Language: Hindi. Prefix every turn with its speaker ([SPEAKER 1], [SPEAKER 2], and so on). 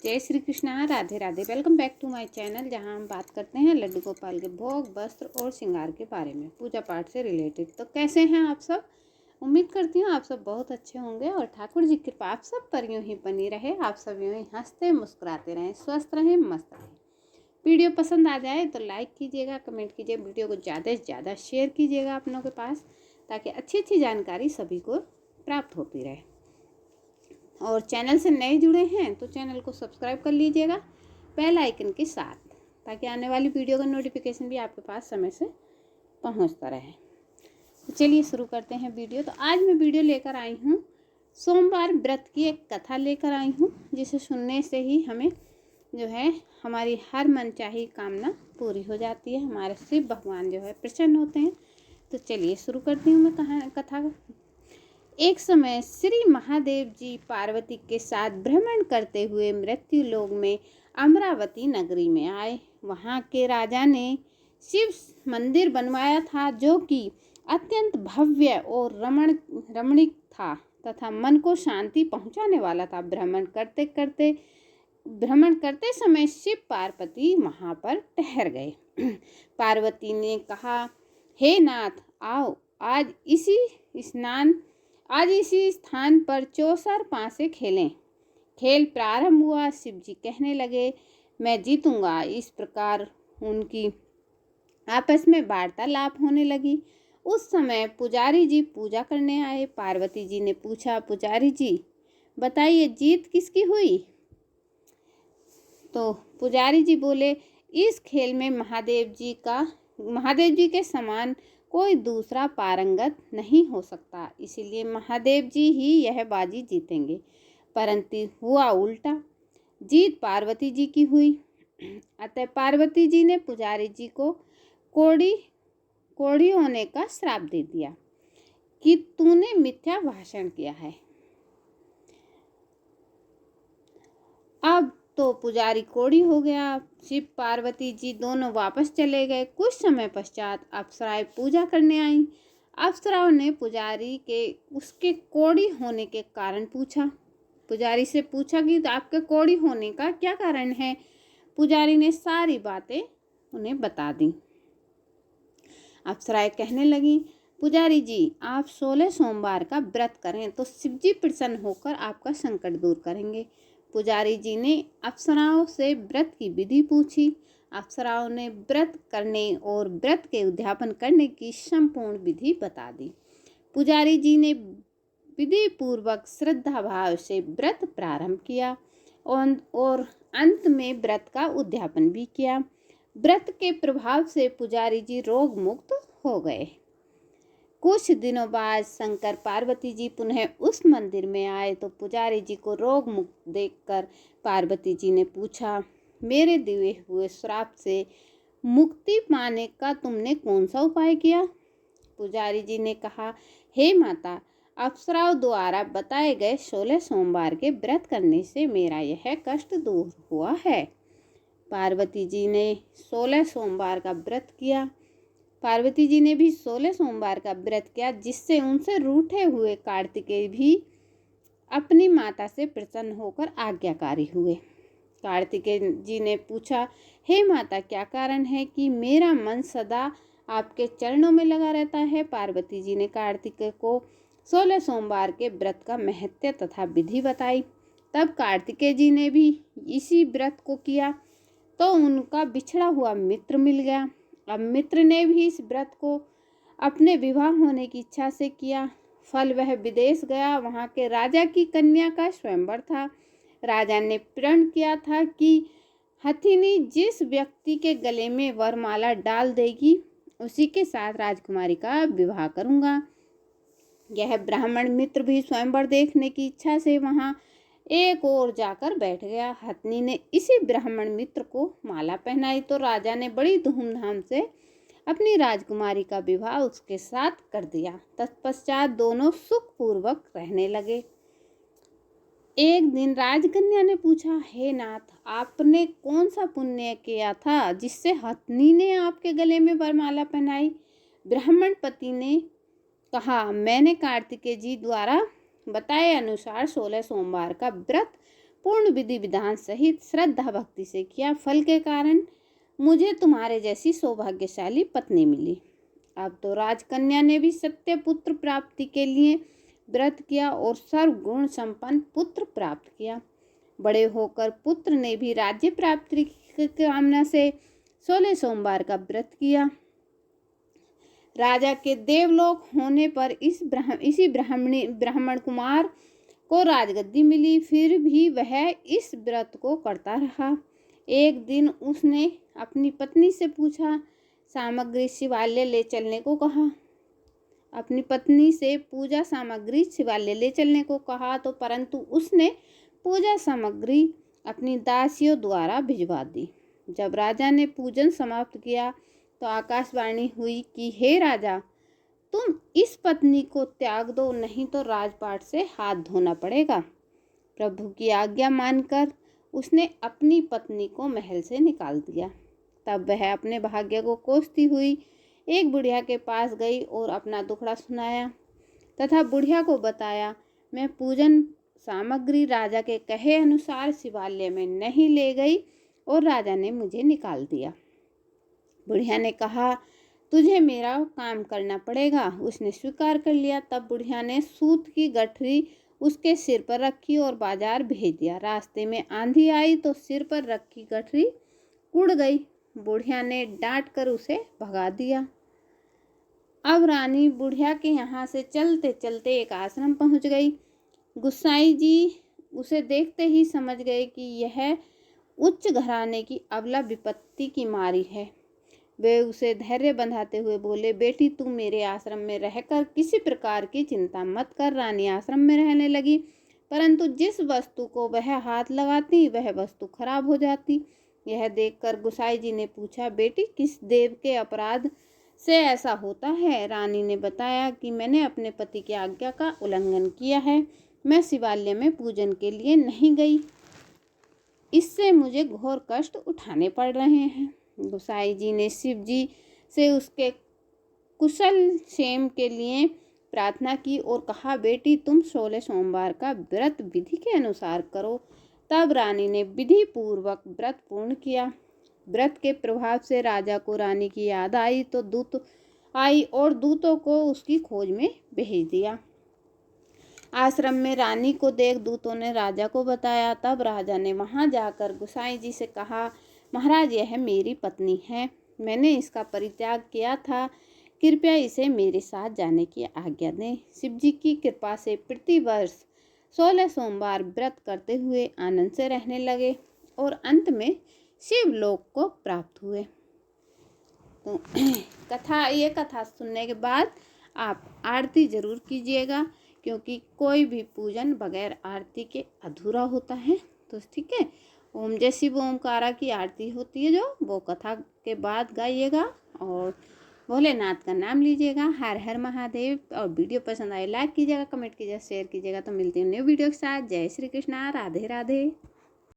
[SPEAKER 1] जय Shri Krishna, Radhe Radhe. Welcome back to my channel, जहां हम बात करते हैं लड्डू गोपाल के भोग, वस्त्र और श्रृंगार के बारे में, पूजा पाठ से रिलेटेड। तो कैसे हैं आप सब? उम्मीद करती हूँ आप सब बहुत अच्छे होंगे और ठाकुर जी की कृपा आप सब पर यूं ही बनी रहे। आप सब यूं ही हंसते मुस्कुराते रहें, स्वस्थ रहें, मस्त रहें। वीडियो पसंद आ जाए तो लाइक कीजिएगा, कमेंट कीजिए, वीडियो को ज़्यादा से ज़्यादा शेयर कीजिएगा अपनों के पास, ताकि अच्छी अच्छी जानकारी सभी को प्राप्त होती रहे। और चैनल से नए जुड़े हैं तो चैनल को सब्सक्राइब कर लीजिएगा बेल आइकन के साथ, ताकि आने वाली वीडियो का नोटिफिकेशन भी आपके पास समय से पहुंचता रहे। तो चलिए शुरू करते हैं वीडियो। तो आज मैं वीडियो लेकर आई हूँ, सोमवार व्रत की एक कथा लेकर आई हूँ, जिसे सुनने से ही हमें जो है हमारी हर मनचाही कामना पूरी हो जाती है, हमारे शिव भगवान जो है प्रसन्न होते हैं। तो चलिए शुरू करती हूँ मैं कथा। एक समय श्री महादेव जी पार्वती के साथ भ्रमण करते हुए मृत्यु लोक में अमरावती नगरी में आए। वहाँ के राजा ने शिव मंदिर बनवाया था, जो कि अत्यंत भव्य और रमणीक था तथा मन को शांति पहुँचाने वाला था। भ्रमण करते समय शिव पार्वती वहाँ पर ठहर गए। पार्वती ने कहा, हे नाथ, आओ आज इसी स्थान पर चौसर पासे खेलें। खेल प्रारंभ हुआ। शिव जी कहने लगे, मैं जीतूंगा। इस प्रकार उनकी आपस में वार्तालाप होने लगी। उस समय पुजारी जी पूजा करने आए। पार्वती जी ने पूछा, पुजारी जी बताइए, जीत किसकी हुई? तो पुजारी जी बोले, इस खेल में महादेव जी के समान कोई दूसरा पारंगत नहीं हो सकता, इसीलिए महादेव जी ही यह बाजी जीतेंगे। परंतु हुआ उल्टा, जीत पार्वती जी की हुई। अतः पार्वती जी ने पुजारी जी को कोढ़ी होने का श्राप दे दिया कि तूने मिथ्या भाषण किया है। अब तो पुजारी कोढ़ी हो गया। शिव पार्वती जी दोनों वापस चले गए। कुछ समय पश्चात अप्सराएं पूजा करने आईं। अप्सराओं ने पुजारी के उसके कोढ़ी होने के कारण पूछा। पुजारी से पूछा कि आपके कोढ़ी होने का क्या कारण है? पुजारी ने सारी बातें उन्हें बता दी। अप्सराएं कहने लगी, पुजारी जी, आप 16 सोमवार का व्रत करें तो शिव जी प्रसन्न होकर आपका संकट दूर करेंगे। पुजारी जी ने अप्सराओं से व्रत की विधि पूछी। अप्सराओं ने व्रत करने और व्रत के उद्यापन करने की संपूर्ण विधि बता दी। पुजारी जी ने विधि पूर्वक श्रद्धा भाव से व्रत प्रारंभ किया और अंत में व्रत का उद्यापन भी किया। व्रत के प्रभाव से पुजारी जी रोग मुक्त हो गए। कुछ दिनों बाद शंकर पार्वती जी पुनः उस मंदिर में आए तो पुजारी जी को रोग मुक्त देखकर पार्वती जी ने पूछा, मेरे दिए हुए श्राप से मुक्ति पाने का तुमने कौन सा उपाय किया? पुजारी जी ने कहा, हे माता, अप्सराओं द्वारा बताए गए 16 सोमवार के व्रत करने से मेरा यह कष्ट दूर हुआ है। पार्वती जी ने 16 सोमवार का व्रत किया। पार्वती जी ने भी 16 सोमवार का व्रत किया, जिससे उनसे रूठे हुए कार्तिकेय भी अपनी माता से प्रसन्न होकर आज्ञाकारी हुए। कार्तिकेय जी ने पूछा, हे माता, क्या कारण है कि मेरा मन सदा आपके चरणों में लगा रहता है? पार्वती जी ने कार्तिकेय को 16 सोमवार के व्रत का महत्व तथा विधि बताई। तब कार्तिकेय जी ने भी इसी व्रत को किया तो उनका बिछड़ा हुआ मित्र मिल गया। अब मित्र ने भी इस व्रत को अपने विवाह होने की इच्छा से किया। फल वह विदेश गया। वहाँ के राजा की कन्या का स्वयंवर था। राजा ने प्रण किया था कि हथिनी जिस व्यक्ति के गले में वरमाला डाल देगी, उसी के साथ राजकुमारी का विवाह करूँगा। यह ब्राह्मण मित्र भी स्वयंवर देखने की इच्छा से वहाँ एक ओर जाकर बैठ गया। हथनी ने इसी ब्राह्मण मित्र को माला पहनाई तो राजा ने बड़ी धूमधाम से अपनी राजकुमारी का विवाह उसके साथ कर दिया। तत्पश्चात दोनों सुखपूर्वक रहने लगे। एक दिन राजकन्या ने पूछा, हे नाथ, आपने कौन सा पुण्य किया था जिससे हथनी ने आपके गले में वरमाला पहनाई? ब्राह्मण पति ने कहा, मैंने कार्तिकेय जी द्वारा बताए अनुसार 16 सोमवार का व्रत पूर्ण विधि विधान सहित श्रद्धा भक्ति से किया। फल के कारण मुझे तुम्हारे जैसी सौभाग्यशाली पत्नी मिली। अब तो राजकन्या ने भी सत्य पुत्र प्राप्ति के लिए व्रत किया और सर्वगुण संपन्न पुत्र प्राप्त किया। बड़े होकर पुत्र ने भी राज्य प्राप्ति की कामना से 16 सोमवार का व्रत किया। राजा के देवलोक होने पर इसी ब्राह्मण कुमार को राजगद्दी मिली। फिर भी वह इस व्रत को करता रहा। एक दिन उसने अपनी पत्नी से पूछा, सामग्री शिवालय ले चलने को कहा। अपनी पत्नी से पूजा सामग्री शिवालय ले चलने को कहा तो परंतु उसने पूजा सामग्री अपनी दासियों द्वारा भिजवा दी। जब राजा ने पूजन समाप्त किया तो आकाशवाणी हुई कि हे राजा, तुम इस पत्नी को त्याग दो, नहीं तो राजपाट से हाथ धोना पड़ेगा। प्रभु की आज्ञा मानकर उसने अपनी पत्नी को महल से निकाल दिया। तब वह अपने भाग्य को कोसती हुई एक बुढ़िया के पास गई और अपना दुखड़ा सुनाया तथा बुढ़िया को बताया, मैं पूजन सामग्री राजा के कहे अनुसार शिवालय में नहीं ले गई और राजा ने मुझे निकाल दिया। बुढ़िया ने कहा, तुझे मेरा काम करना पड़ेगा। उसने स्वीकार कर लिया। तब बुढ़िया ने सूत की गठरी उसके सिर पर रखी और बाजार भेज दिया। रास्ते में आंधी आई तो सिर पर रखी गठरी उड़ गई। बुढ़िया ने डांट कर उसे भगा दिया। अब रानी बुढ़िया के यहाँ से चलते चलते एक आश्रम पहुँच गई। गुसाई जी उसे देखते ही समझ गए कि यह उच्च घराने की अबला विपत्ति की मारी है। वे उसे धैर्य बंधाते हुए बोले, बेटी तू मेरे आश्रम में रहकर किसी प्रकार की चिंता मत कर। रानी आश्रम में रहने लगी, परंतु जिस वस्तु को वह हाथ लगाती वह वस्तु खराब हो जाती। यह देखकर गुसाई जी ने पूछा, बेटी किस देव के अपराध से ऐसा होता है? रानी ने बताया कि मैंने अपने पति की आज्ञा का उल्लंघन किया है। मैं शिवालय में पूजन के लिए नहीं गई, इससे मुझे घोर कष्ट उठाने पड़ रहे हैं। गुसाई जी ने शिव जी से उसके कुशल क्षेम के लिए प्रार्थना की और कहा, बेटी तुम 16 सोमवार का व्रत विधि के अनुसार करो। तब रानी ने विधि पूर्वक व्रत पूर्ण किया। व्रत के प्रभाव से राजा को रानी की याद आई तो दूत आई और दूतों को उसकी खोज में भेज दिया। आश्रम में रानी को देख दूतों ने राजा को बताया। तब राजा ने वहां जाकर गुसाई जी से कहा, महाराज यह मेरी पत्नी है, मैंने इसका परित्याग किया था, कृपया इसे मेरे साथ जाने की आज्ञा दें। शिव जी की कृपा से प्रतिवर्ष 16 सोमवार व्रत करते हुए आनंद से रहने लगे और अंत में शिवलोक को प्राप्त हुए। तो ये कथा सुनने के बाद आप आरती जरूर कीजिएगा, क्योंकि कोई भी पूजन बगैर आरती के अधूरा होता है। तो ठीक है, ओम जय शिव ओमकारा की आरती होती है जो, वो कथा के बाद गाइएगा और भोलेनाथ का नाम लीजिएगा। हर हर महादेव। और वीडियो पसंद आए लाइक कीजिएगा, कमेंट कीजिएगा, शेयर कीजिएगा। तो मिलती हूँ न्यू वीडियो के साथ। जय श्री कृष्णा, राधे राधे।